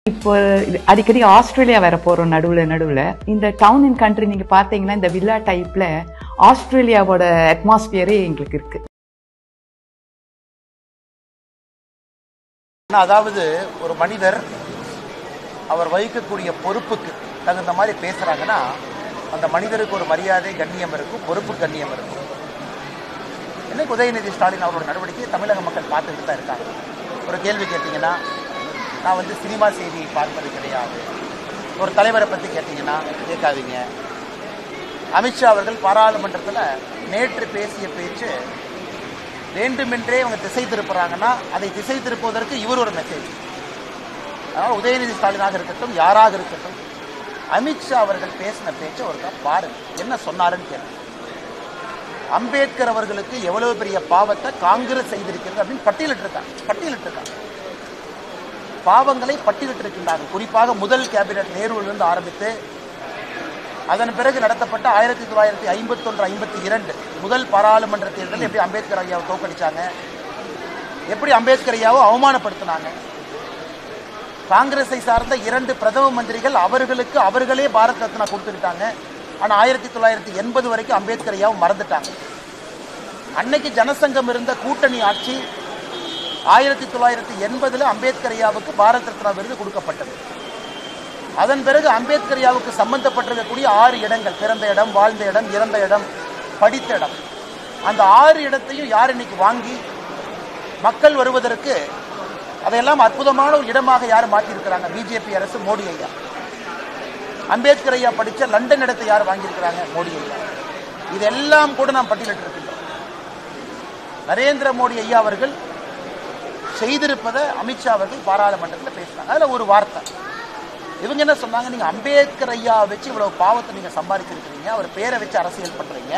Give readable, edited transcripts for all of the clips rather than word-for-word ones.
இப்போ அடிக்கடி ஆஸ்திரேலியா வர போறோம் நடுவுல இந்த டவுன் அண்ட் கண்ட்ரி நீங்க பாத்தீங்கன்னா இந்த வில்லா டைப்ல ஆஸ்திரேலியாவோட அட்மாஸ்பியரே எங்களுக்கு இருக்கு. அதாவது ஒரு மனிதர் அவர் வகிக்கக்கூடிய பொறுப்புக்கு தகுந்த மாதிரி பேசுறாங்கன்னா அந்த மனிதருக்கு ஒரு மரியாதை கண்ணியம் இருக்கும், பொறுப்பு கண்ணியம் இருக்கும். இன்னைக்கு உதயநிதி ஸ்டாலின் அவரோட நடவடிக்கையை தமிழக மக்கள் பார்த்துக்கிட்டு தான் இருக்காங்க. ஒரு கேள்வி கேட்டீங்கன்னா நான் சினிமா செய்தியை பார்ப்பது கிடையாது. ஒரு தலைவரை பற்றி கேட்டீங்கன்னா கேட்காதீங்க. அமித்ஷா அவர்கள் பாராளுமன்றத்தில் நேற்று பேசிய பேச்சு வேண்டுமென்றே அவங்க திசை திருப்புறாங்கன்னா அதை திசை திருப்புவதற்கு இவர் ஒரு மெசேஜ். அதனால் உதயநிதி ஸ்டாலினாக இருக்கட்டும், யாராக இருக்கட்டும், அமித்ஷா அவர்கள் பேசின பேச்சை ஒருக்கா பாருங்க, என்ன சொன்னாருன்னு கேட்க. அம்பேத்கர் அவர்களுக்கு எவ்வளவு பெரிய பாவத்தை காங்கிரஸ் செய்திருக்கிறது அப்படின்னு பட்டியலிட்டிருக்காங்க. பாவங்களை பட்டியலிட்டிருக்கின்றார்கள். குறிப்பாக முதல் கேபினட் நேருவிலிருந்து ஆரம்பித்து அதன் பிறகு நடத்தப்பட்ட 1951-52 முதல் பாராளுமன்ற தேர்தலில் எப்படி அம்பேத்கர் ஐயாவை தோற்கடிச்சாங்க, எப்படி அம்பேத்கர் ஐயாவை அவமானப்படுத்தினாங்க. காங்கிரஸை சார்ந்த 2 பிரதம மந்திரிகள் அவர்களுக்கு அவர்களே பாரத் ரத்னா கொடுத்துக்கிட்டாங்க. ஆனால் 1980 வரைக்கும் அம்பேத்கர் ஐயாவை மறந்துட்டாங்க. அன்னைக்கு ஜனசங்கம் இருந்த கூட்டணி ஆட்சி 1980 அம்பேத்கர் ஐயாவுக்கு பாரத் ரத்னா விருது கொடுக்கப்பட்டது. அதன் பிறகு அம்பேத்கர் ஐயாவுக்கு சம்பந்தப்பட்டிருக்கக்கூடிய 6 இடங்கள், பிறந்த இடம், வாழ்ந்த இடம், இறந்த இடம், படித்த இடம், அந்த 6 இடத்தையும் யார் இன்னைக்கு வாங்கி மக்கள் வருவதற்கு அதையெல்லாம் அற்புதமான ஒரு இடமாக யார் மாற்றியிருக்கிறாங்க? பிஜேபி அரசு, மோடி ஐயா. அம்பேத்கர் ஐயா படித்த லண்டன் இடத்தை யார் வாங்கியிருக்கிறாங்க? மோடி ஐயா. இதெல்லாம் கூட நாம் பட்டியலிட்டிருக்கின்றோம். நரேந்திர மோடி ஐயா அவர்கள் செய்திருப்பதை அமித்ஷா அவர்கள் பாராளுமன்றத்தில் பேசினாங்க. அதில் ஒரு வார்த்தை இவங்க என்ன சொன்னாங்க, நீங்க அம்பேத்கர் ஐயா வச்சு இவ்வளவு பாவத்தை நீங்க சம்பாதிச்சிருக்கிறீங்க, அவர் பேரை வச்சு அரசியல் பண்றீங்க,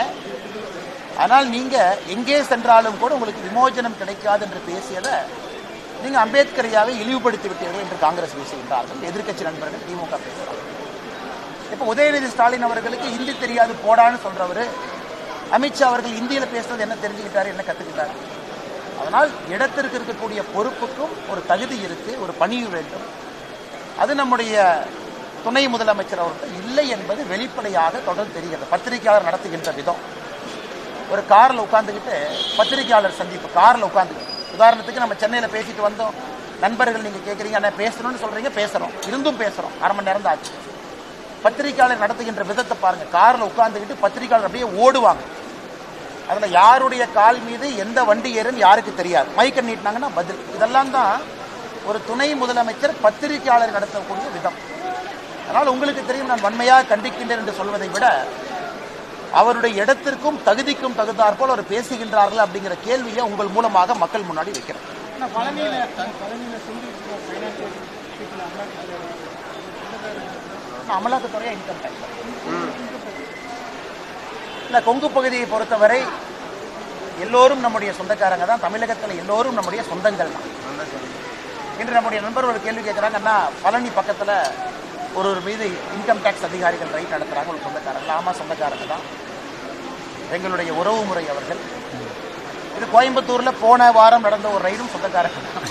ஆனால் நீங்க எங்கே சென்றாலும் கூட உங்களுக்கு விமோசனம் கிடைக்காது என்று பேசியதை நீங்க அம்பேத்கர் ஐயாவை இழிவுபடுத்தி விட்டீர்கள் என்று காங்கிரஸ் பேசுகின்றார்கள். எதிர்க்கட்சி நண்பர்கள் திமுக பேசுறாங்க. இப்ப உதயநிதி ஸ்டாலின் அவர்களுக்கு ஹிந்தி தெரியாது போடான்னு சொல்றவரு அமித்ஷா அவர்கள் இந்தியில பேசுறது என்ன தெரிஞ்சுக்கிட்டாரு, என்ன கத்துக்கிட்டாரு? அதனால் இடத்திற்கு இருக்கக்கூடிய பொறுப்புக்கும் ஒரு தகுதி இருக்கு, ஒரு பணிவு வேண்டும். அது நம்முடைய துணை முதலமைச்சர் அவர்கள் இல்லை என்பது வெளிப்படையாக தொடர்ந்து தெரிகிறது. பத்திரிகையாளர் நடத்துகின்ற விதம், ஒரு காரில் உட்காந்துக்கிட்டு பத்திரிகையாளர் சந்திப்பு, காரில் உட்காந்துக்கிட்டு, உதாரணத்துக்கு நம்ம சென்னையில் பேசிட்டு வந்தோம், நண்பர்கள் நீங்கள் கேட்குறீங்க என்ன பேசணும்னு சொல்கிறீங்க, பேசுகிறோம், இருந்தும் பேசுகிறோம், 1/2 மணி நேரம் தான் ஆச்சு. பத்திரிகையாளர் நடத்துகின்ற விதத்தை பாருங்கள், காரில் உட்காந்துக்கிட்டு பத்திரிகையாளர் அப்படியே ஓடுவாங்க. அதில் யாருடைய கால் மீது எந்த வண்டி ஏறுன்னு யாருக்கு தெரியாது, மைக்கை நீட்டினாங்கன்னா பதில். இதெல்லாம் தான் ஒரு துணை முதலமைச்சர் பத்திரிகையாளர் நடத்தக்கூடிய விதம். அதனால் உங்களுக்கு தெரியும், நான் வன்மையாக கண்டிக்கின்றேன் என்று சொல்வதை விட அவருடைய இடத்திற்கும் தகுதிக்கும் தகுந்தாற்போல் அவர் பேசுகின்றார்கள் அப்படிங்கிற கேள்வியை உங்கள் மூலமாக மக்கள் முன்னாடி வைக்கிறேன். அமலாக்கத்துறையா இன்கம் டேக்ஸ் இல்லை, கொங்கு பகுதியை பொறுத்தவரை எல்லோரும் நம்முடைய சொந்தக்காரங்க தான். தமிழகத்தில் எல்லோரும் நம்முடைய சொந்தங்கள் தான். இன்று நம்முடைய நண்பர் ஒரு கேள்வி கேட்குறாங்கன்னா, பழனி பக்கத்தில் ஒரு மீது இன்கம் டேக்ஸ் அதிகாரிகள் ரைட் நடத்துகிறாங்க, ஒரு சொந்தக்காரங்க. ஆமாம், சொந்தக்காரங்க தான், எங்களுடைய உறவு முறை அவர்கள். இது கோயம்புத்தூரில் போன வாரம் நடந்த ஒரு ரைடும் சொந்தக்காரங்க தான்.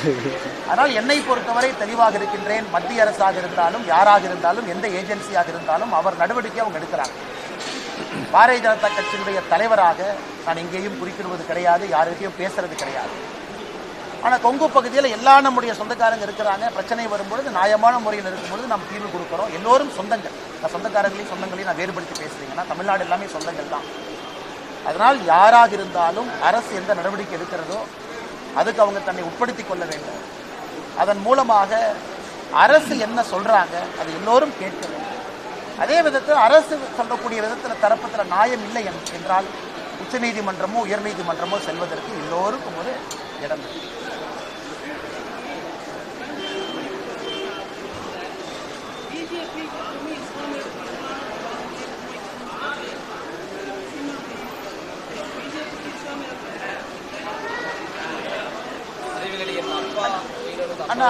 ஆனால் என்னை பொறுத்தவரை தெளிவாக இருக்கின்றேன், மத்திய அரசாக இருந்தாலும் யாராக இருந்தாலும் எந்த ஏஜென்சியாக இருந்தாலும் அவர் நடவடிக்கை அவங்க எடுக்கிறாங்க. பாரதிய ஜனதா கட்சியினுடைய தலைவராக நான் எங்கேயும் குறிப்பிடுவது கிடையாது, யாருக்கையும் பேசுறது கிடையாது. ஆனால் கொங்கு பகுதியில் எல்லா நம்முடைய சொந்தக்காரங்க இருக்கிறாங்க. பிரச்சனை வரும்பொழுது நியாயமான முறையில் இருக்கும்பொழுது நாம் தீர்வு கொடுக்குறோம். எல்லோரும் சொந்தங்கள். நான் சொந்தக்காரங்களையும் சொந்தங்களையும் நான் வேறுபடுத்தி பேசுறீங்கன்னா தமிழ்நாடு எல்லாமே சொந்தங்கள் தான். அதனால் யாராக இருந்தாலும் அரசு எந்த நடவடிக்கை எடுக்கிறதோ அதுக்கு அவங்க தன்னை உட்படுத்திக் கொள்ள வேண்டும். அதன் மூலமாக அரசு என்ன சொல்றாங்க அது எல்லோரும் கேட்க வேண்டும். அதே விதத்தில் அரசு சொல்லக்கூடிய விதத்தில் தரப்பத்தில் நியாயம் இல்லை என்றால் உச்சநீதிமன்றமோ உயர்நீதிமன்றமோ செல்வதற்கு எல்லோருக்கும் ஒரு இடம் இருக்கு. அண்ணா,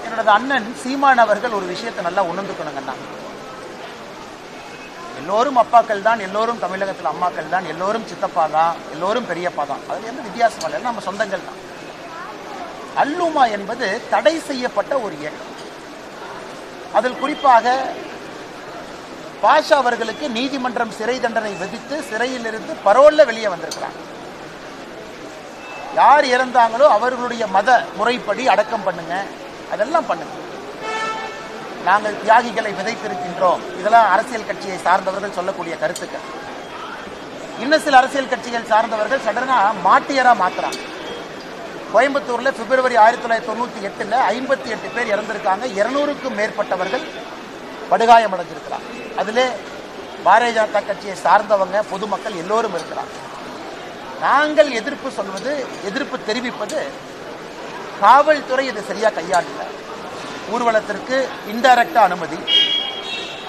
என்னோட அண்ணன் சீமான் அவர்கள் ஒரு விஷயத்தை நல்லா உணர்ந்துக்கணுங்கண்ணா. எல்லோரும் அப்பாக்கள் தான், எல்லோரும் தமிழகத்தில் அம்மாக்கள் தான், எல்லோரும் சித்தப்பா தான், எல்லோரும் பெரியப்பா தான். அது எந்த வித்தியாசம் இல்லை, நம்ம சொந்தங்கள் தான். அல்லுமா என்பது தடை செய்யப்பட்ட ஒரு இயக்கம். அதில் குறிப்பாக பாஷா அவர்களுக்கு நீதிமன்றம் சிறை தண்டனை விதித்து சிறையிலிருந்து பரோல்ல வெளியே வந்திருக்கிறாங்க. யார் இறந்தாங்களோ அவர்களுடைய மத முறைப்படி அடக்கம் பண்ணுங்க, அதெல்லாம் பண்ணுங்க. நாங்கள் தியாகிகளை விதைத்திருக்கின்றோம். இதெல்லாம் அரசியல் கட்சியை சார்ந்தவர்கள் சொல்லக்கூடிய கருத்துக்கள். இன்னும் சில அரசியல் கட்சிகள் சார்ந்தவர்கள் சடனா மாட்டியரா மாத்துறாங்க. கோயம்புத்தூர்ல பிப்ரவரி 1998 58 பேர் இறந்திருக்காங்க. 200க்கும் மேற்பட்டவர்கள் படுகாயம் அடைஞ்சிருக்கிறாங்க. அதிலே பாரதிய ஜனதா கட்சியை சார்ந்தவங்க, பொதுமக்கள் எல்லோரும் இருக்கிறாங்க. நாங்கள் எதிர்ப்பு சொல்வது, எதிர்ப்பு தெரிவிப்பது, காவல்துறை இதை சரியா கையாளல. ஊர்வலத்திற்கு இன்டைரக்டா அனுமதி,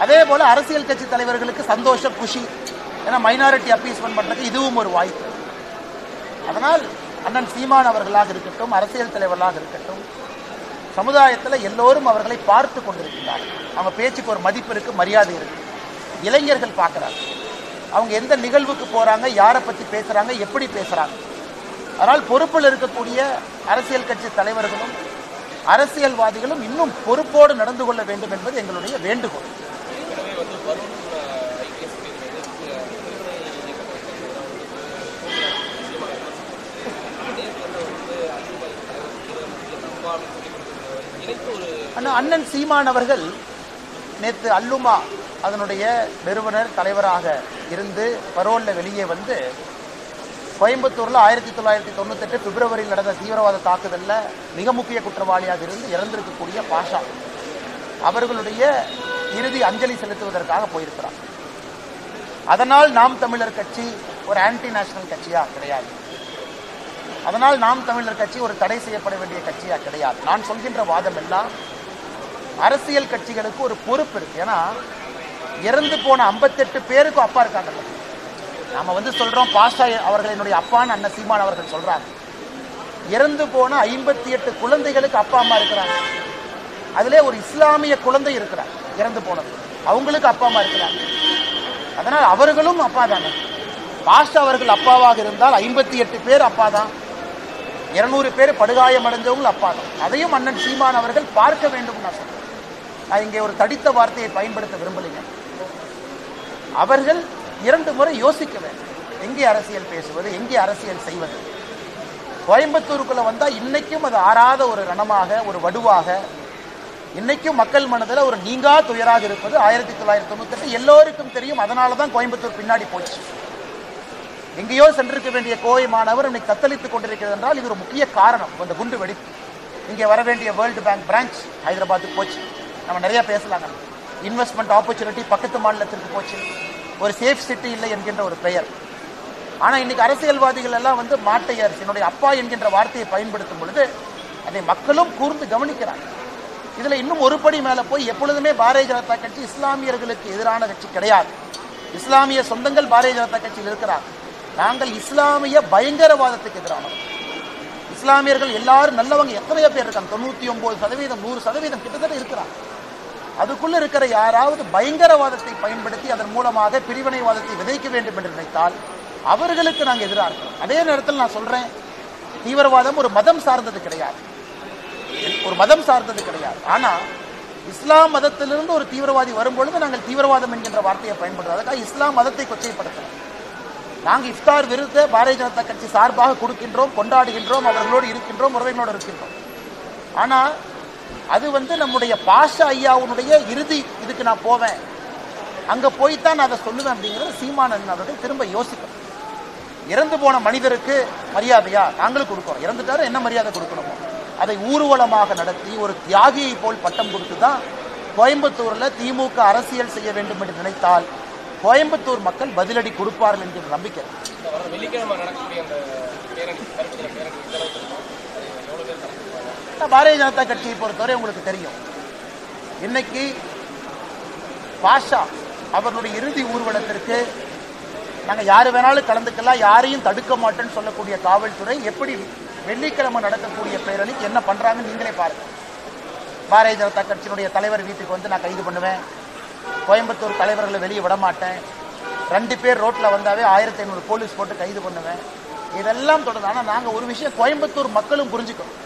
அதே போல அரசியல் கட்சி தலைவர்களுக்கு சந்தோஷம், குஷி, ஏன்னா மைனாரிட்டி அப்பீஸ்மெண்ட் பண்றதுக்கு இதுவும் ஒரு வாய்ப்பு. அதனால் அண்ணன் சீமான் அவர்களாக இருக்கட்டும், அரசியல் தலைவர்களாக இருக்கட்டும், சமுதாயத்தில் எல்லோரும் அவர்களை பார்த்து கொண்டிருக்கிறார்கள். அவங்க பேச்சுக்கு ஒரு மதிப்பு இருக்கு, மரியாதை இருக்கு. இளைஞர்கள் பார்க்கிறாங்க அவங்க எந்த நிகழ்வுக்கு போறாங்க, யாரை பத்தி பேசுறாங்க, எப்படி பேசுறாங்க. அதனால் பொறுப்பில் இருக்கக்கூடிய அரசியல் கட்சி தலைவர்களும் அரசியல்வாதிகளும் இன்னும் பொறுப்போடு நடந்து கொள்ள வேண்டும் என்பது எங்களுடைய வேண்டுகோள். அண்ணன் சீமான் அவர்கள் நேற்று அல்லுமா அதனுடைய நிறுவனர் தலைவராக இருந்து பரோல்ல வெளியே வந்து கோயம்புத்தூர்ல 1998 பிப்ரவரியில் நடந்த தீவிரவாத தாக்குதல்ல மிக முக்கிய குற்றவாளியாக இருந்து இறந்திருக்கக்கூடிய பாஷா அவர்களுடைய இறுதி அஞ்சலி செலுத்துவதற்காக போயிருக்கிறார். அதனால் நாம் தமிழர் கட்சி ஒரு ஆன்டி நேஷனல் கட்சியா கிடையாது. அதனால் நாம் தமிழர் கட்சி ஒரு தடை செய்யப்பட வேண்டிய கட்சியா கிடையாது. நான் சொல்கின்ற வாதம் எல்லாம் அரசியல் கட்சிகளுக்கு ஒரு பொறுப்பு இருக்கு. ஏன்னா இறந்து போன 58 பேருக்கு அப்பா இருக்காங்க. நாம சொல்றோம் பாஷா அவர்களினுடைய அப்பான்னு அண்ணன் சீமான் அவர்கள் சொல்றாங்க. இறந்து போன 58 குழந்தைகளுக்கு அப்பா அம்மா இருக்கிறாங்க. அதிலே ஒரு இஸ்லாமிய குழந்தை இருக்கிறார் இறந்து போனது, அவங்களுக்கு அப்பா அம்மா இருக்கிறாங்க. அதனால் அவர்களும் அப்பா தானே. பாஷா அவர்கள் அப்பாவாக இருந்தால் 58 பேர் அப்பா தான், 200 பேர் படுகாயம் அடைஞ்சவங்க அப்பா தான். அதையும் அண்ணன் சீமான் அவர்கள் பார்க்க வேண்டும். நான் சொல்றேன், நான் இங்கே ஒரு தடித்த வார்த்தையை பயன்படுத்த விரும்பலைங்க. அவர்கள் 2 முறை யோசிக்க வேண்டும், எங்கே அரசியல் பேசுவது, எங்கே அரசியல் செய்வது. கோயம்புத்தூருக்குள்ள வந்தா இன்னைக்கும் அது ஆறாத ஒரு ரணமாக, ஒரு வடுவாக, இன்னைக்கும் மக்கள் மனதில் ஒரு நீங்கா துயராக இருப்பது 1998 எல்லோருக்கும் தெரியும். அதனாலதான் கோயம்புத்தூர் பின்னாடி போச்சு. எங்கேயோ சென்றிருக்க வேண்டிய கோவை மாணவர் இன்னைக்கு தத்தளித்துக் கொண்டிருக்கிறது என்றால் இது ஒரு முக்கிய காரணம். இந்த குண்டு வெடிப்பு இங்கே வர வேண்டிய வேர்ல்டு பேங்க் பிரான்ச் ஹைதராபாத்துக்கு போச்சு. நம்ம நிறைய பேசலாங்க. இன்வெஸ்ட்மெண்ட் ஆப்பர்ச்சுனிட்டி பக்கத்து மாநிலத்திற்கு போச்சு. ஒரு சேஃப் சிட்டி இல்லை என்கின்ற ஒரு பெயர். ஆனா இன்னைக்கு அரசியல்வாதிகள் எல்லாம் மாட்டையர் என்னுடைய அப்பா என்கின்ற வார்த்தையை பயன்படுத்தும் பொழுது அதை மக்களும் கூர்ந்து கவனிக்கிறாங்க. இதுல இன்னும் ஒரு படி மேல போய் எப்பொழுதுமே பாரதிய ஜனதா கட்சி இஸ்லாமியர்களுக்கு எதிரான கட்சி கிடையாது. இஸ்லாமிய சொந்தங்கள் பாரதிய ஜனதா கட்சியில் இருக்கிறாங்க. நாங்கள் இஸ்லாமிய பயங்கரவாதத்துக்கு எதிரானவர்கள். இஸ்லாமியர்கள் எல்லாரும் நல்லவங்க எத்தனையோ பேர் இருக்காங்க, 99%, 100% கிட்டத்தட்ட இருக்கிறாங்க. அதுக்குள்ள இருக்கிற யாராவது பயங்கரவாதத்தை பயன்படுத்தி அதன் மூலமாக பிரிவினைவாதத்தை விதைக்க வேண்டும் என்று நினைத்தால் அவர்களுக்கு நாங்கள் எதிராக இருக்கிறோம். அதே நேரத்தில் நான் சொல்றேன், தீவிரவாதம் ஒரு மதம் சார்ந்தது கிடையாது, ஒரு மதம் சார்ந்தது கிடையாது. ஆனா இஸ்லாம் மதத்திலிருந்து ஒரு தீவிரவாதி வரும்பொழுது நாங்கள் தீவிரவாதம் என்கின்ற வார்த்தையை பயன்படுத்தும். அதுக்காக இஸ்லாம் மதத்தை கொச்சைப்படுத்தலாம். நாங்கள் இஃப்தார் விருதை பாரதிய ஜனதா கட்சி சார்பாக கொடுக்கின்றோம், கொண்டாடுகின்றோம், அவர்களோடு இருக்கின்றோம், உறவினோடு இருக்கின்றோம். ஆனா அது நம்முடைய பாஷா ஐயாவுடைய இறுதி இதுக்கு நான் போவேன், அங்க போய்தான் நான் அதை சொல்லுவேன் அப்படிங்கிறது சீமானன் அவர்கள் திரும்ப யோசிக்கணும். இறந்து போன மனிதருக்கு மரியாதையா நாங்களும் கொடுக்கிறோம். இறந்துட்டாரு, என்ன மரியாதை கொடுக்கணுமோ அதை ஊர்வலமாக நடத்தி ஒரு தியாகியை போல் பட்டம் கொடுத்துதான் கோயம்புத்தூர்ல திமுக அரசியல் செய்ய வேண்டும் என்று நினைத்தால் கோயம்புத்தூர் மக்கள் பதிலடி கொடுப்பார்கள் என்கிற நம்பிக்கை. பாரதிய ஜனதா கட்சியை பொறுத்தவரை உங்களுக்கு தெரியும், இன்னைக்கு பாஷா அவர்களுடைய இறுதி ஊர்வலத்திற்கு நாங்க யாரு வேணாலும் கலந்துக்கலாம், யாரையும் தடுக்க மாட்டேன்னு சொல்லக்கூடிய காவல்துறை எப்படி வெள்ளிக்கிழமை நடக்கக்கூடிய பேரணிக்கு என்ன பண்றாங்கன்னு நீங்களே பாருங்க. பாரதிய ஜனதா கட்சியினுடைய தலைவர் வீட்டுக்கு நான் கைது பண்ணுவேன், கோயம்புத்தூர் தலைவர்களை வெளியே விட மாட்டேன், 2 பேர் ரோட்ல வந்தாவே 1500 போலீஸ் போட்டு கைது பண்ணுவேன், இதெல்லாம் தொடர்ந்து. ஆனா நாங்க ஒரு விஷயம் கோயம்புத்தூர் மக்களும் புரிஞ்சுக்கணும்,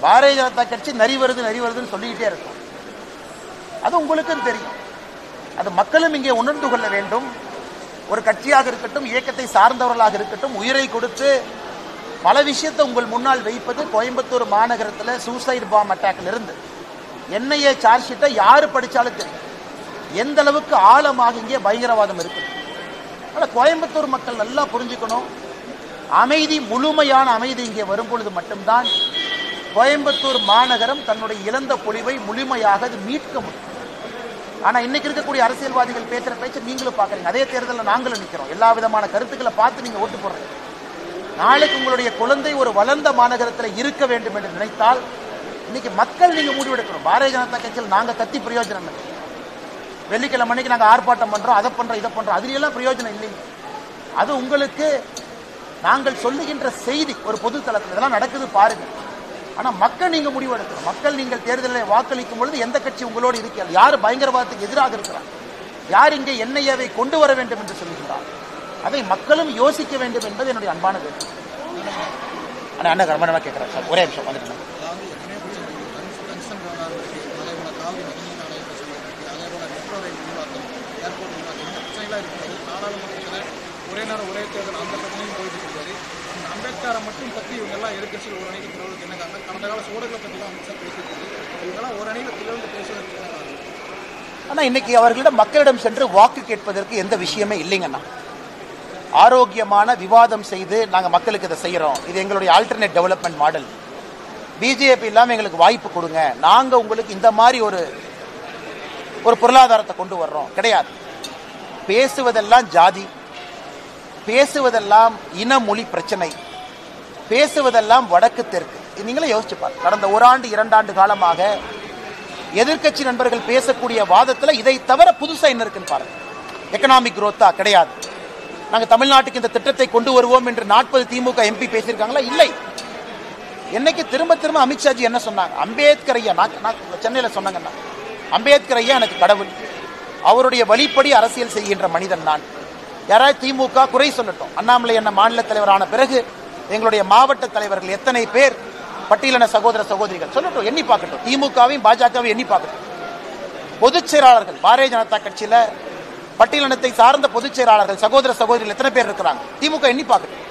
பாரதிய ஜனதா கட்சி நரி வருதுன்னு சொல்லிக்கிட்டே இருக்கும். அது உங்களுக்கும் தெரியும். அது மக்களும் இங்கே உணர்ந்து கொள்ள வேண்டும். ஒரு கட்சியாக இருக்கட்டும், இயக்கத்தை சார்ந்தவர்களாக இருக்கட்டும், உயிரை கொடுத்து பல விஷயத்தை உங்கள் முன்னால் வைப்பது. கோயம்புத்தூர் மாநகரத்தில் சூசைட் பாம் அட்டாக்ல இருந்து என்ஐஏ சார்ஜ் ஷீட்டை யாரு படிச்சாலும் தெரியும் எந்த அளவுக்கு ஆழமாக இங்கே பயங்கரவாதம் இருக்குது. ஆனால் கோயம்புத்தூர் மக்கள் நல்லா புரிஞ்சுக்கணும், அமைதி, முழுமையான அமைதி இங்கே வரும்பொழுது மட்டும்தான் கோயம்புத்தூர் மாநகரம் தன்னுடைய இழந்த பொலிவை முழுமையாக அது மீட்க முடியும். ஆனா இன்னைக்கு இருக்கக்கூடிய அரசியல்வாதிகள் பேசுற பேச்சு நீங்களும் பாக்குறீங்க. அதே தேர்தலில் நாங்களும் நிற்கிறோம். எல்லா விதமான கருத்துக்களை பார்த்து நீங்க ஓட்டு போடுறீங்க. நாளைக்கு உங்களுடைய குழந்தை ஒரு வளர்ந்த மாநகரத்தில் இருக்க வேண்டும் என்று நினைத்தால் இன்னைக்கு மக்கள் நீங்க முடிவெடுக்கணும். பாரதிய ஜனதா கட்சியில் நாங்க கத்தி பிரயோஜனம் இல்லை. வெள்ளிக்கிழமை அன்னைக்கு நாங்க ஆர்ப்பாட்டம் பண்றோம், அதை பண்றோம், இதை பண்றோம், அதுல எல்லாம் பிரயோஜனம் இல்லைங்க. அது உங்களுக்கு நாங்கள் சொல்லுகின்ற செய்தி ஒரு பொது தளத்தில் இதெல்லாம் நடக்குது பாருங்க. ஆனா மக்கள் நீங்க முடிவெடுக்கணும். மக்கள் நீங்கள் தேர்தலில் வாக்களிக்கும் பொழுது எந்த கட்சி உங்களோடு இருக்கிறது, யார் பயங்கரவாதத்துக்கு எதிராக இருக்கிறார், யார் இங்கே என்ஐஏவை கொண்டு வர வேண்டும் என்று சொல்லுகிறார், அதை மக்களும் யோசிக்க வேண்டும் என்பது என்னுடைய அன்பான வேண்டுகோள். அண்ணா கர்மனமா கேட்கிறேன் சார், ஒரே நிமிஷம் வந்துட்டு. ஒரே நேரம் ஒரே தேர்தல் அந்த பிரச்சனையும் போயிட்டு இருக்காரு. அம்பேத்கரை மட்டும் பற்றி இவங்கெல்லாம் எதிர்கட்சியில் ஒரு அணிக்கு பிறகு என்ன காரணம்? கடந்த கால சோழர்களை பற்றி தான் அமித்ஷா பேசியிருக்காரு. இவங்கெல்லாம் ஒரு அணியில் திறந்து பேசுவதற்கு. ஆனால் இன்னைக்கு அவர்களிடம் மக்களிடம் சென்று வாக்கு கேட்பதற்கு எந்த விஷயமே இல்லைங்கண்ணா. ஆரோக்கியமான விவாதம் செய்து நாங்கள் மக்களுக்கு இதை செய்கிறோம், இது எங்களுடைய ஆல்டர்னேட் டெவலப்மெண்ட் மாடல், பிஜேபி இல்லாமல் எங்களுக்கு வாய்ப்பு கொடுங்க, நாங்கள் உங்களுக்கு இந்த மாதிரி ஒரு பொருளாதாரத்தை கொண்டு வர்றோம் கிடையாது. பேசுவதெல்லாம் ஜாதி, பேசுவதெல்லாம் இன மொழி பிரச்சனை, பேசுவதெல்லாம் வடக்கு தெற்கு. நீங்களே யோசிச்சு பாருங்க. கடந்த 1 ஆண்டு 2 ஆண்டு காலமாக எதிர்கட்சி நண்பர்கள் பேசக்கூடிய வாதத்தில் இதை தவிர புதுசா என்ன இருக்குன்னு பாருங்க. எக்கனாமிக் குரோத்தா கிடையாது. நாங்கள் தமிழ்நாட்டுக்கு இந்த திட்டத்தை கொண்டு வருவோம் என்று 40 திமுக எம்பி பேசியிருக்காங்களா? இல்லை. என்னைக்கு திரும்ப திரும்ப அமித்ஷாஜி என்ன சொன்னாங்க? அம்பேத்கர் ஐயா, நான் சென்னையில் சொன்னாங்கன்னா, அம்பேத்கர் ஐயா எனக்கு கடவுள், அவருடைய வழிப்படி அரசியல் செய்கின்ற மனிதன் நான். யாராவது திமுக குறை சொல்லட்டும். அண்ணாமலை என்ன மாநில தலைவரான பிறகு எங்களுடைய மாவட்ட தலைவர்கள் எத்தனை பேர் பட்டியலின சகோதர சகோதரிகள் சொல்லட்டும், எண்ணி பார்க்கட்டும். திமுகவையும் பாஜகவையும் எண்ணி பார்க்கட்டும். பொதுச் செயலாளர்கள் பாரதிய ஜனதா கட்சியில பட்டியலினத்தை சார்ந்த பொதுச் செயலாளர்கள் சகோதர சகோதரிகள் எத்தனை பேர் இருக்கிறாங்க? திமுக எண்ணி பார்க்கட்டும்.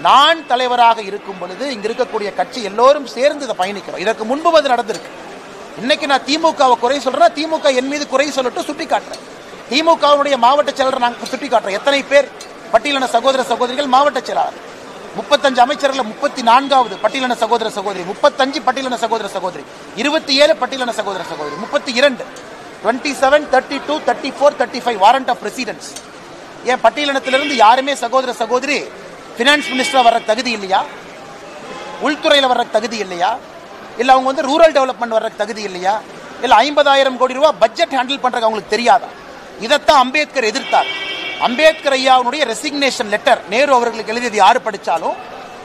நான் தலைவராக இருக்கும் பொழுது இங்க இருக்கக்கூடிய கட்சி எல்லோரும் சேர்ந்து இதை பயணிக்கிறோம். இதற்கு முன்பு அது நடந்திருக்கு. இன்னைக்கு நான் திமுகவை குறை சொல்றேன், திமுக என் மீது குறை சொல்லட்டும், சுட்டி காட்டுறேன். திமுகவுடைய மாவட்ட செயலர் நாங்கள் சுட்டி காட்டுறோம். எத்தனை பேர் பட்டியலின சகோதர சகோதரிகள் மாவட்ட செயலாளர்? 35 அமைச்சர்கள் 34வது பட்டியலின சகோதர சகோதரி, 35 பட்டியலின சகோதர சகோதரி, 27 பட்டியலின சகோதர சகோதரி, 32, 27, 32, 34, 35 வாரண்ட் ஆஃப் ரெசிடென்ஸ். ஏன் பட்டியலினத்திலிருந்து யாருமே சகோதர சகோதரி பினான்ஸ் மினிஸ்டரா வர்ற தகுதி இல்லையா? உள்துறையில் வர்ற தகுதி இல்லையா? இல்ல அவங்க ரூரல் டெவலப்மெண்ட் வர்ற தகுதி இல்லையா? இல்ல 50,000 கோடி ரூபாய் பட்ஜெட் ஹேண்டில் பண்றது அவங்களுக்கு தெரியாதா? இதைத்தான் அம்பேத்கர் எதிர்த்தார். அம்பேத்கர் ஐயாவுடைய ரெசிக்னேஷன் லெட்டர் நேரு அவர்களுக்கு எழுதியது யாரு படிச்சாலும்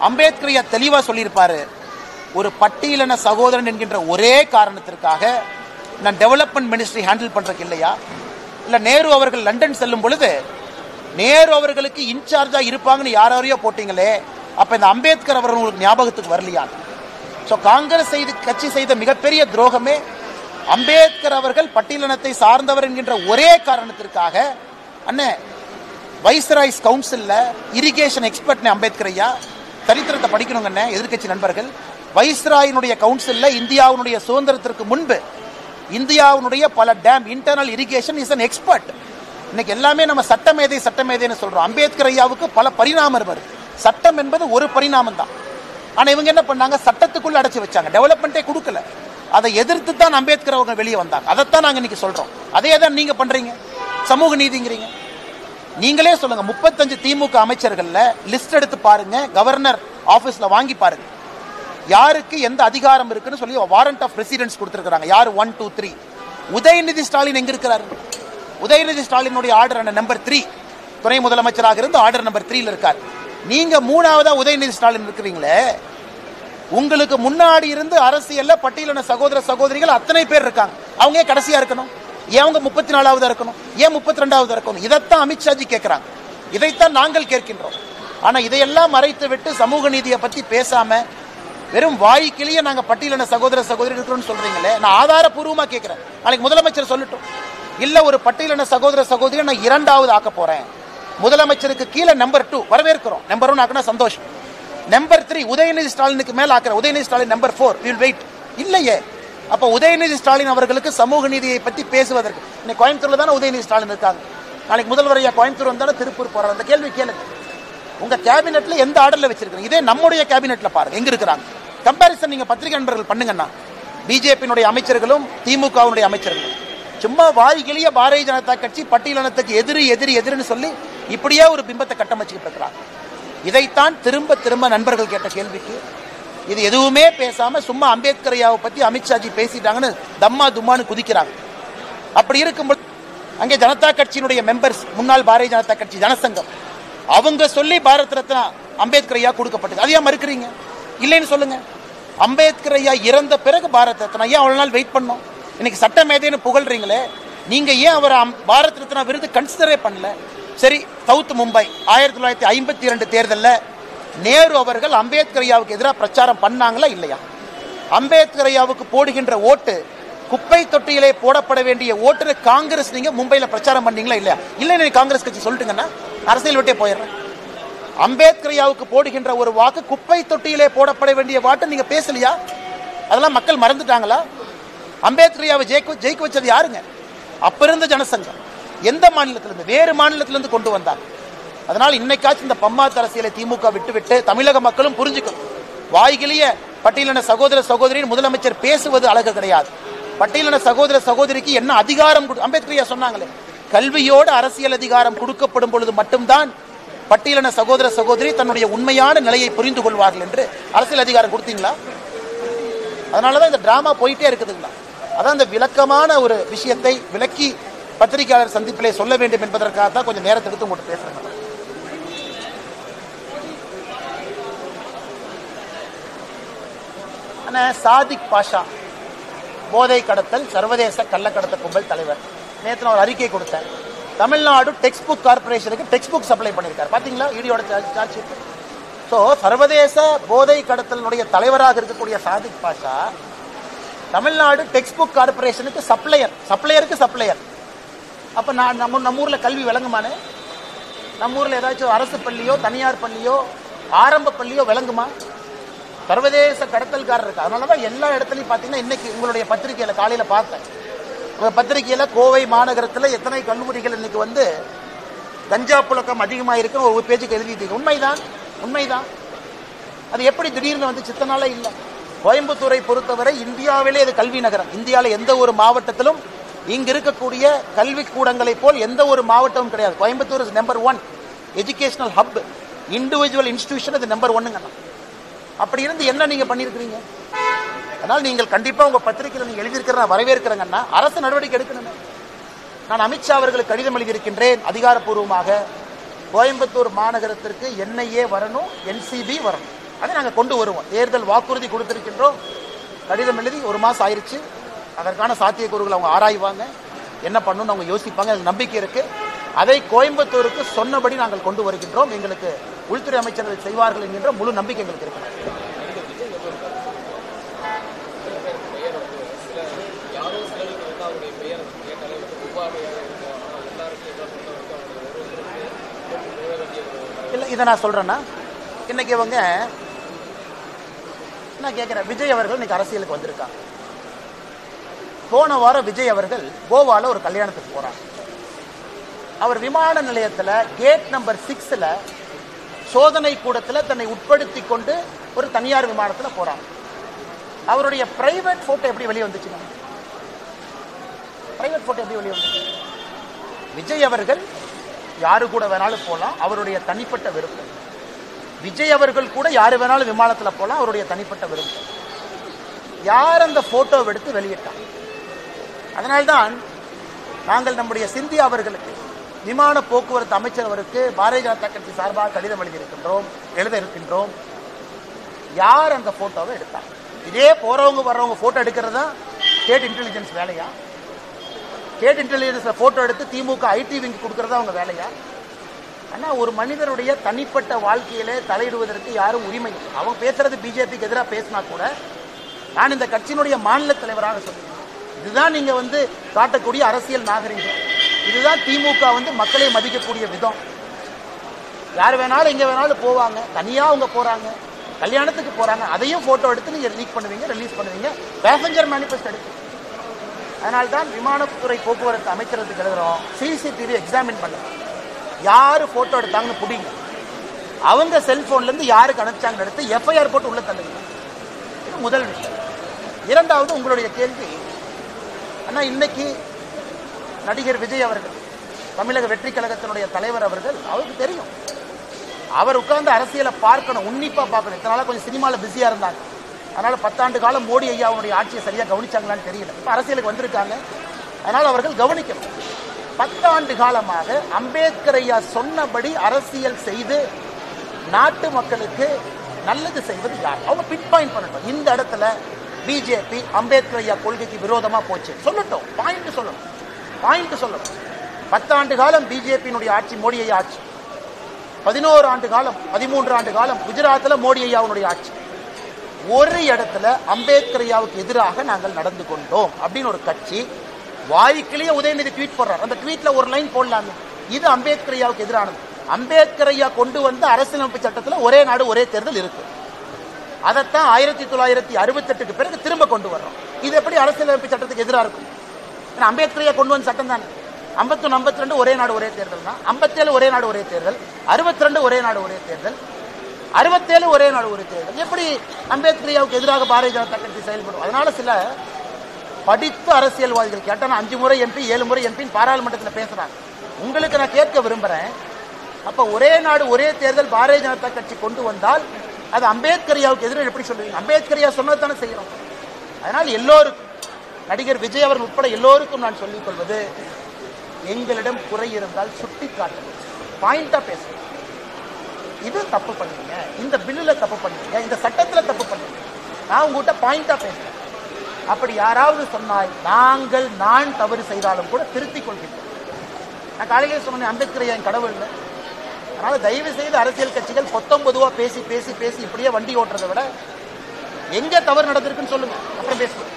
அம்பேத்கர் ஐயா தெளிவா சொல்லியிருப்பாரு, ஒரு பட்டியலின சகோதரன் என்கின்ற ஒரே காரணத்திற்காக நான் டெவலப்மெண்ட் மினிஸ்ட்ரி ஹேண்டில் பண்றதுக்கு இல்லையா? இல்ல நேரு அவர்கள் லண்டன் செல்லும் பொழுது நேரு அவர்களுக்கு இன்சார்ஜா இருப்பாங்கன்னு யாரையோ போட்டீங்களே, அப்ப இந்த அம்பேத்கர் அவர்கள் உங்களுக்கு ஞாபகத்துக்கு வரலையா? சோ காங்கிரஸ் கட்சி செய்த மிகப்பெரிய துரோகமே அம்பேத்கர் அவர்கள் பட்டியலினத்தை சார்ந்தவர் என்கின்ற ஒரே காரணத்திற்காக அண்ணே வைஸ்ராய்ஸ் கவுன்சில்ல இரிகேஷன் எக்ஸ்பர்ட் அம்பேத்கர் ஐயா, சரித்திரத்தை படிக்கணுங்க அண்ணே எதிர்கட்சி நண்பர்கள். வைஸ்ராயினுடைய கவுன்சில்ல இந்தியாவுடைய சுதந்திரத்திற்கு முன்பு இந்தியாவுடைய பல dam internal irrigation is an expert. இன்னைக்கு எல்லாமே நம்ம சட்டமேதைன்னு சொல்றோம். அம்பேத்கர் ஐயாவுக்கு பல பரிணாமம் வருது. சட்டம் என்பது ஒரு பரிணாமம் தான். ஆனா இவங்க என்ன பண்ணாங்க? சட்டத்துக்குள்ள அடைச்சு வச்சாங்க, டெவலப்மெண்டே கொடுக்கல. அதை எதிர்த்து தான் அம்பேத்கர் அவங்க வெளியே வந்தாங்க. அதைத்தான் நாங்க இன்னைக்கு சொல்றோம். அதே தான் நீங்க பண்றீங்க, சமூக நீதிங்கிறீங்க. நீங்களே சொல்லுங்க, 35 திமுக அமைச்சர்கள்ல லிஸ்ட் எடுத்து பாருங்க, கவர்னர் ஆபீஸ்ல வாங்கி பாருங்க, யாருக்கு எந்த அதிகாரம் இருக்குன்னு சொல்லி வாரண்ட் ஆஃப் ரெசிடென்ஸ் கொடுத்திருக்காங்க. யாரு? 1, 2, 3. உதயநிதி ஸ்டாலின் எங்க இருக்கிறாரு? உதயநிதி ஸ்டாலினுடைய ஆர்டர் நம்பர் 3, துணை முதலமைச்சராக இருந்து ஆர்டர் நம்பர் 3 இருக்கார். நீங்க 3ஆவதா உதயநிதி ஸ்டாலின் இருக்கிறீங்களே, உங்களுக்கு முன்னாடி இருந்து அரசியல்ல பட்டியலின சகோதர சகோதரிகள் அத்தனை பேர் இருக்காங்க. அவங்க ஏன் கடைசியா இருக்கணும்? ஏன் அவங்க 34ஆவதா இருக்கணும்? ஏன் 32ஆவதா இருக்கணும்? இதைத்தான் அமித்ஷாஜி கேட்கிறாங்க, இதைத்தான் நாங்கள் கேட்கின்றோம். ஆனா இதையெல்லாம் மறைத்து விட்டு சமூக நீதியை பத்தி பேசாம வெறும் வாய்க்கிலேயே நாங்க பட்டியலின சகோதர சகோதரி இருக்கிறோம்னு சொல்றீங்களே, நான் ஆதாரபூர்வமா கேட்கிறேன். நாளைக்கு முதலமைச்சர் சொல்லட்டும், இல்ல ஒரு பட்டியலின சகோதர சகோதரி நான் 2வது ஆக்க போறேன், முதலமைச்சருக்கு கீழே நம்பர் 2 வரவேற்கிறோம், நம்பர் 1 ஆக்கினா சந்தோஷம், நம்பர் 3 உதயநிதி ஸ்டாலினுக்கு மேல ஆக்கிற, Udhayanidhi Stalin number 4 will wait. இல்லையே, அப்ப உதயநிதி ஸ்டாலின் அவர்களுக்கு சமூக நீதியை பற்றி பேசுவதற்கு, இன்னைக்கு கோயம்புத்தூர்ல தானே உதயநிதி ஸ்டாலின் இருக்காங்க, நாளைக்கு முதல்வர் ஐயா கோயம்புத்தூர் வந்தாலும் திருப்பூர் போறாரு. அந்த கேள்வி கேளுங்க, உங்க கேபினெட்ல எந்த ஆர்டர்ல வச்சிருக்கீங்க? இதே நம்முடைய கேபினெட்ல பாருங்க எங்க இருக்கிறாங்க. கம்பாரிசன் நீங்க பத்திரிகை நண்பர்கள் பண்ணுங்கன்னா, பிஜேபியினுடைய அமைச்சர்களும் திமுகவுடைய அமைச்சர்களும் சும்மா வாய்கிலேயே பாரதிய ஜனதா கட்சி பட்டியலினத்துக்கு எதிரி எதிரி எதிரின்னு சொல்லி இப்படியே ஒரு பிம்பத்தை கட்டமைச்சுக்கிட்டு இருக்கிறாங்க. இதைத்தான் திரும்ப திரும்ப நண்பர்கள் கேட்ட கேள்விக்கு இது எதுவுமே பேசாம சும்மா அம்பேத்கர் ஐயாவை பத்தி அமித்ஷாஜி பேசிட்டாங்கன்னு தம்மா தும்மான்னு குதிக்கிறாங்க. அப்படி இருக்கும்போது அங்கே ஜனதா கட்சியினுடைய மெம்பர்ஸ், முன்னாள் பாரதிய ஜனதா கட்சி ஜனசங்கம், அவங்க சொல்லி பாரத் ரத்னா அம்பேத்கர் ஐயா கொடுக்கப்பட்டது. அதையா மறுக்கிறீங்க? இல்லைன்னு சொல்லுங்க. அம்பேத்கர் ஐயா இறந்த பிறகு பாரத் ரத்னா ஐயா அவ்வளவு நாள் வெயிட் பண்ணோம். இன்னைக்கு சட்ட மேதைன்னு புகழ்றீங்களே, நீங்க ஏன் அவர் பாரத் ரத்னா விருது கன்சிடரே பண்ணல? சரி, சவுத் மும்பை 1952 தேர்தலில் நேரு அவர்கள் அம்பேத்கர் ஐயாவுக்கு எதிராக பிரச்சாரம் பண்ணாங்களா இல்லையா? அம்பேத்கர் ஐயாவுக்கு போடுகின்ற ஓட்டு குப்பை தொட்டியிலே போடப்பட வேண்டிய ஓட்டு காங்கிரஸ் நீங்க மும்பையில் பிரச்சாரம் பண்ணீங்களா இல்லையா? இல்லை, காங்கிரஸ் கட்சி சொல்லிட்டுங்கன்னா அரசியல் விட்டே போயிடுறேன். அம்பேத்கர் ஐயாவுக்கு போடுகின்ற ஒரு வாக்கு குப்பை தொட்டியிலே போடப்பட வேண்டிய வாட்டு நீங்க பேசலையா? அதெல்லாம் மக்கள் மறந்துட்டாங்களா? அம்பேத்கர் ஐயாவை ஜெயிக்க வச்சது யாருங்க? அப்ப இருந்த ஜனசங்கம். எந்த மாநிலத்திலிருந்து? வேறு மாநிலத்திலிருந்து கொண்டு வந்தாங்க. அதனால் இன்னைக்காச்சும் இந்த பம்மாத்து அரசியலை திமுக விட்டுவிட்டு தமிழக மக்களும் புரிஞ்சுக்கணும். வாய்கிலேயே பட்டியலின சகோதர சகோதரின் முதலமைச்சர் பேசுவது அழகு கிடையாது. பட்டியலின சகோதர சகோதரிக்கு என்ன அதிகாரம்? அம்பேத்கர் ஐயா சொன்னாங்களே, கல்வியோடு அரசியல் அதிகாரம் கொடுக்கப்படும் பொழுது மட்டும்தான் பட்டியலின சகோதர சகோதரி தன்னுடைய உண்மையான நிலையை புரிந்து கொள்வார்கள் என்று அரசியல் அதிகாரம் கொடுத்தீங்களா? அதனாலதான் இந்த டிராமா போயிட்டே இருக்குதுங்களா? அதான் இந்த விளக்கமான ஒரு விஷயத்தை விளக்கி பத்திரிகையாளர் சந்திப்பிலே சொல்ல வேண்டும் என்பதற்காக தான் கொஞ்சம் நேரத்தை எடுத்து உங்கள்கிட்ட பேசுறேன். சாதிக் பாஷா போதை கடத்தல் சர்வதேச கள்ளக்கடத்த கும்பல் தலைவர். நேற்று நான் ஒரு அறிக்கை கொடுத்தேன். தமிழ்நாடு டெக்ஸ்ட் புக் கார்பரேஷனுக்கு டெக்ஸ்ட் புக் சப்ளை பண்ணியிருக்காரு. பாத்தீங்களா ஈடியோட சார்ஜ் ஷீட்? ஸோ சர்வதேச போதை கடத்தலுடைய தலைவராக இருக்கக்கூடிய சாதிக் பாஷா தமிழ்நாடு டெக்ஸ்ட் புக் கார்பரேஷனுக்கு சப்ளையருக்கு சப்ளையர். அப்ப நான் நம்ம ஊர்ல கல்வி விளங்குமானே? நம்ம ஊர்ல ஏதாச்சும் அரசு பள்ளியோ தனியார் பள்ளியோ ஆரம்ப பள்ளியோ விளங்குமா? சர்வதேச கடத்தல்காரர் இருக்கு. அதனாலதான் எல்லா இடத்துலையும் பாத்தீங்கன்னா, இன்னைக்கு உங்களுடைய பத்திரிகையில காலையில பார்த்தேன், உங்க பத்திரிகையில கோவை மாநகரத்துல எத்தனை கல்லூரிகள் இன்னைக்கு வந்து கஞ்சா புழக்கம் அதிகமாக இருக்குன்னு ஒரு பேஜுக்கு எழுதிட்டீங்க. உண்மைதான். அது எப்படி திடீர்னு வந்து சித்தனால இல்லை. கோயம்புத்தூரை பொறுத்தவரை இந்தியாவிலே இது கல்வி நகரம். இந்தியாவில் எந்த ஒரு மாவட்டத்திலும் இங்கு இருக்கக்கூடிய கல்வி கூடங்களை போல் எந்த ஒரு மாவட்டமும் கிடையாது. Coimbatore is number 1 educational hub. Individual institution இது நம்பர் 1ங்க. அப்படி இருந்து என்ன நீங்க பண்ணிருக்கீங்க? அதனால் நீங்கள் கண்டிப்பா உங்க பத்திரிகையில் நீங்க எழுதியிருக்கிற வரவேற்கிறங்கன்னா அரசு நடவடிக்கை எடுக்கணும். நான் அமித்ஷா அவர்களுக்கு கடிதம் எழுதியிருக்கின்றேன் அதிகாரப்பூர்வமாக. கோயம்புத்தூர் மாநகரத்திற்கு NIA வரணும், NCB வரணும். அதை நாங்கள் கொண்டு வருவோம். தேர்தல் வாக்குறுதி கொடுத்திருக்கின்றோம். கடிதம் எழுதி 1 மாசம் ஆயிடுச்சு. அதற்கான சாத்தியக்கூறுகள் அவங்க ஆராய்வாங்க, என்ன பண்ணணும்னு அவங்க யோசிப்பாங்க. எனக்கு நம்பிக்கை இருக்கு. அதை கோயம்புத்தூருக்கு சொன்னபடி நாங்கள் கொண்டு வருகின்றோம். எங்களுக்கு உள்துறை அமைச்சர்கள் செய்வார்கள் என்கின்ற முழு நம்பிக்கை எங்களுக்கு இருக்கு. இல்லை, இதை நான் சொல்றேன்னா, இன்னைக்கு இவங்க நான் கேட்கிறேன், விஜய் அவர்கள் இன்னைக்கு அரசியலுக்கு வந்திருக்காங்க. போன வாரம் விஜய் அவர்கள் கோவால ஒரு கல்யாணத்துக்கு போறாங்க. அவர் விமான நிலையத்தில் கேட் நம்பர் 6ல சோதனை கூடத்தில் தன்னை உட்படுத்தி கொண்டு ஒரு தனியார் விமானத்தில் போறாங்க. அவருடைய பிரைவேட் போட்டோ எப்படி வெளியே வந்துச்சு? பிரைவேட் போட்டோ எப்படி வெளியே வந்துச்சு? விஜய் அவர்கள் யாரு கூட வேணாலும் போகலாம், அவருடைய தனிப்பட்ட விருப்பம். விஜய் அவர்கள் கூட யாரு வேணாலும் விமானத்தில் போகலாம், அவருடைய தனிப்பட்ட விருப்பம். யார் அந்த போட்டோவை எடுத்து வெளியிட்டாங்க? அதனால்தான் நாங்கள் நம்முடைய சிந்தியா அவர்களுக்கு, விமான போக்குவரத்து அமைச்சர் அவருக்கு பாரதிய ஜனதா கட்சி சார்பாக கடிதம் எழுத இருக்கின்றோம். யார் அந்த போட்டோவை எடுத்தாங்க? இதே போறவங்க வர்றவங்க போட்டோ எடுக்கிறது தான் ஸ்டேட் இன்டெலிஜென்ஸ் வேலையா? ஸ்டேட் இன்டெலிஜென்ஸ்ல போட்டோ எடுத்து திமுக IT விங்கு கொடுக்கறதா அவங்க வேலையா? ஆனால் ஒரு மனிதனுடைய தனிப்பட்ட வாழ்க்கையிலே தலையிடுவதற்கு யாரும் உரிமை இல்லை. அவங்க பேசுறது பிஜேபிக்கு எதிராக பேசினா கூட நான் இந்த கட்சியினுடைய மாநில தலைவராக சொல்லுவேன், இதுதான் நீங்க காட்டக்கூடிய அரசியல் நாகரிகம், இதுதான் திமுக மக்களை மதிக்கக்கூடிய விதம். யார் வேணாலும் எங்க வேணாலும் போவாங்க, தனியா அவங்க போறாங்க, கல்யாணத்துக்கு போறாங்க, அதையும் போட்டோ எடுத்து நீங்க லீக் பண்ணுவீங்க, ரிலீஸ் பண்ணுவீங்க, பேசஞ்சர் மேனிஃபெஸ்ட் எடுத்து. அதனால்தான் விமானத்துறை போக்குவரத்து அமைச்சரத்துக்கு எழுதுறோம், சிசிடிவி எக்ஸாமின் பண்ணுங்க, யாரு போட்டோ எடுத்தாங்கன்னு புடிங்க, அவங்க செல்போன்ல இருந்து யாருக்கு அனுப்பிச்சாங்கன்னு எடுத்து எஃப்ஐஆர் போட்டு உள்ள தள்ளுங்க. இது முதல் விஷயம். இரண்டாவது உங்களுடைய கேள்வி, அண்ணா இன்னைக்கு நடிகர் விஜய் அவர்கள், தமிழக வெற்றி கழகத்தினுடைய தலைவர் அவர்கள், அவருக்கு தெரியும், அவர் உட்கார்ந்து அரசியலை பார்க்கணும், உன்னிப்பா பார்க்கணும். இதனால கொஞ்சம் சினிமாவில் பிஸியா இருந்தாங்க, அதனால 10 ஆண்டு காலம் மோடி ஐயாவுடைய ஆட்சியை சரியா கவனிச்சாங்களான்னு தெரியல. இப்ப அரசியலுக்கு வந்திருக்காங்க, அதனால அவர்கள் கவனிக்கணும். 10 ஆண்டு காலமாக அம்பேத்கர் ஐயா சொன்னபடி அரசியல் செய்து நாட்டு மக்களுக்கு நல்லது செய்வது யார், அவங்க பின் பாயிண்ட் பண்ணட்டும். இந்த இடத்துல பிஜேபி அம்பேத்கர் ஐயா கொள்கைக்கு விரோதமா போச்சு சொல்லட்டும், பாயிண்ட் சொல்லணும், பாயிண்ட் சொல்லணும். 10 ஆண்டு காலம் பிஜேபியினுடைய ஆட்சி, மோடி ஐயா ஆட்சி. 11 ஆண்டு காலம், 13 ஆண்டு காலம் குஜராத்தில் மோடி ஐயாவுடைய ஆட்சி. ஒரு இடத்துல அம்பேத்கர் ஐயாவுக்கு எதிராக நாங்கள் நடந்து கொண்டோம் அப்படின்னு ஒரு கட்சி வாய்க்கிலேயே உதயநிதி ட்வீட் போடுறார். அந்த ட்வீட்ல ஒரு லைன் போடலாமே, இது அம்பேத்கர் ஐயாவுக்கு எதிரானது. அம்பேத்கர் ஐயா கொண்டு வந்த அரசியலமைப்பு சட்டத்தில் ஒரே நாடு ஒரே தேர்தல் இருக்கு, அதைத்தான் 1968க்கு பிறகு திரும்ப கொண்டு வர்றோம். இது எப்படி அரசியலமைப்பு சட்டத்துக்கு எதிராக இருக்கும்? ஏன்னா அம்பேத்கர் ஐயா கொண்டு வந்த சட்டம் தானே. 51, 52 ஒரே நாடு ஒரே தேர்தல் தான், 57 ஒரே நாடு ஒரே தேர்தல், 62 ஒரே நாடு ஒரே தேர்தல், 67 ஒரே நாடு ஒரே தேர்தல். எப்படி அம்பேத்கர் ஐயாவுக்கு எதிராக பாரதிய ஜனதா கட்சி செயல்படும்? அதனால சில படித்த அரசியல்வாதிகள் கேட்டா 5 முறை எம்பி 7 முறை எம்பி பாராளுமன்றத்தில் பேசுறாங்க. உங்களுக்கு நான் கேட்க விரும்புறேன், அப்ப ஒரே நாடு ஒரே தேர்தல் பாரதிய ஜனதா கட்சி கொண்டு வந்தால் அது அம்பேத்கர் ஐயாவுக்கு எதிராக எப்படி சொல்லுவீங்க? அம்பேத்கர் ஐயா சொன்னதானே செய்யறோம். அதனால் எல்லோருக்கும், நடிகர் விஜய் அவர்கள் உட்பட எல்லோருக்கும் நான் சொல்லிக் கொள்வது, எங்களிடம் குறை இருந்தால் சுட்டி காட்டுங்கள், பாயிண்டா பேசுங்க. இது தப்பு பண்ணுவீங்க, இந்த பில்லுல தப்பு பண்ணுவீங்க, இந்த சட்டத்துல தப்பு பண்ணுவீங்க, நான் உங்ககிட்ட பாயிண்டா பேசுறேன். அப்படி யாராவது சொன்னால் நான் தவறு செய்தாலும் கூட திருத்திக் கொள்கிறேன். நான் காலையிலே சொன்னேன், அம்பேத்கர் ஐயா கடவுள் இல்லை. அதனால தயவு செய்து அரசியல் கட்சிகள் 19 பேசி பேசி பேசி இப்படியே வண்டி ஓட்டுறதை விட எங்க தவறு நடந்திருக்குன்னு சொல்லுங்க, அப்புறம் பேசுவோம்.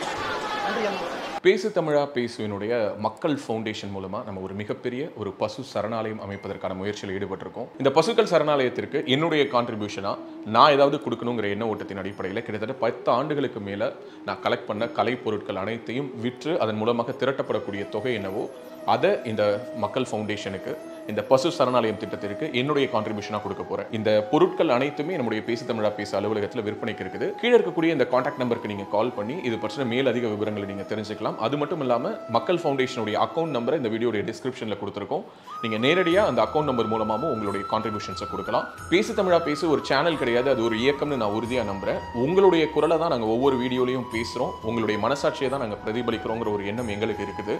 நன்றி. பேசு தமிழா பேசுவினுடைய மக்கள் ஃபவுண்டேஷன் மூலமா நம்ம ஒரு மிகப்பெரிய ஒரு பசு சரணாலயம் அமைப்பதற்கான முயற்சியில் ஈடுபட்டிருக்கோம். இந்த பசுக்கள் சரணாலயத்திற்கு என்னுடைய கான்ட்ரிபியூஷனா நான் ஏதாவது கொடுக்கணுங்கிற எண்ண ஓட்டத்தின் அடிப்படையில் கிட்டத்தட்ட 10 ஆண்டுகளுக்கு மேல நான் கலெக்ட் பண்ண கலை பொருட்கள் அனைத்தையும் விற்று அதன் மூலமாக திரட்டப்படக்கூடிய தொகை என்னவோ அதை இந்த மக்கள் ஃபவுண்டேஷனுக்கு, இந்த பசு சரணாலயம் திட்டத்திற்கு என்னுடைய கான்ட்ரிபியூஷனாக கொடுக்க போறேன். இந்த பொருட்கள் அனைத்துமே நம்முடைய பேசு தமிழா பேச அலுவலகத்தில் விற்பனைக்கு இருக்குது. கீழே இருக்கக்கூடிய இந்த கான்டாக்ட் நம்பருக்கு நீங்க கால் பண்ணி இது பற்றின மேலதிக விவரங்களை நீங்க தெரிஞ்சுக்கலாம். அது மட்டும் இல்லாம மக்கள் ஃபவுண்டேஷனுடைய அக்கௌண்ட் நம்பரை இந்த வீடியோடைய டிஸ்கிரிப்ஷன்ல கொடுத்துருக்கோம். நீங்க நேரடியா அந்த அக்கௌண்ட் நம்பர் மூலமாகவும் உங்களுடைய கான்ட்ரிபியூஷன்ஸை கொடுக்கலாம். பேசு தமிழா பேசு ஒரு சேனல் கிடையாது, அது ஒரு இயக்கம்னு நான் உறுதியா நம்புறேன். உங்களுடைய குரலை தான் நாங்கள் ஒவ்வொரு வீடியோலையும் பேசுறோம், உங்களுடைய மனசாட்சியை தான் நாங்கள் பிரதிபலிக்கிறோங்கிற ஒரு எண்ணம் எங்களுக்கு இருக்குது.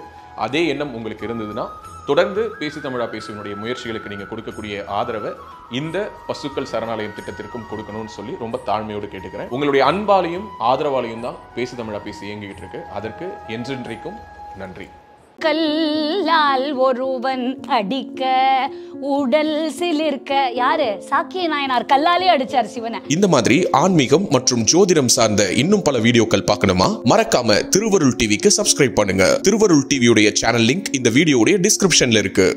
அதே எண்ணம் உங்களுக்கு இருந்ததுன்னா தொடர்ந்து பேசு தமிழா பேசுவனுடைய முயற்சிகளுக்கு நீங்க கொடுக்கக்கூடிய ஆதரவை இந்த பசுக்கள் சரணாலயம் திட்டத்திற்கும் கொடுக்கணும்னு சொல்லி ரொம்ப தாழ்மையோடு கேட்டுக்கிறேன். உங்களுடைய அன்பாலையும் ஆதரவாலையும் தான் பேசு தமிழா பேசி இயங்கிட்டு இருக்கு. அதற்கு என்றென்றைக்கும் நன்றி. கல்லால் ஒருவன் அடிக்க உடல் சிலிர்க்க, யாரு? சாக்கிய நாயனார் கல்லாலே அடிச்சார் சிவனை. இந்த மாதிரி ஆன்மீகம் மற்றும் ஜோதிடம் சார்ந்த இன்னும் பல வீடியோக்கள் பார்க்கணுமா? மறக்காம திருவருள் டிவிக்கு சப்ஸ்கிரைப் பண்ணுங்க. திருவருள் டிவியுடைய சேனல் லிங்க் இந்த வீடியோடைய டிஸ்கிரிப்ஷன்ல இருக்கு.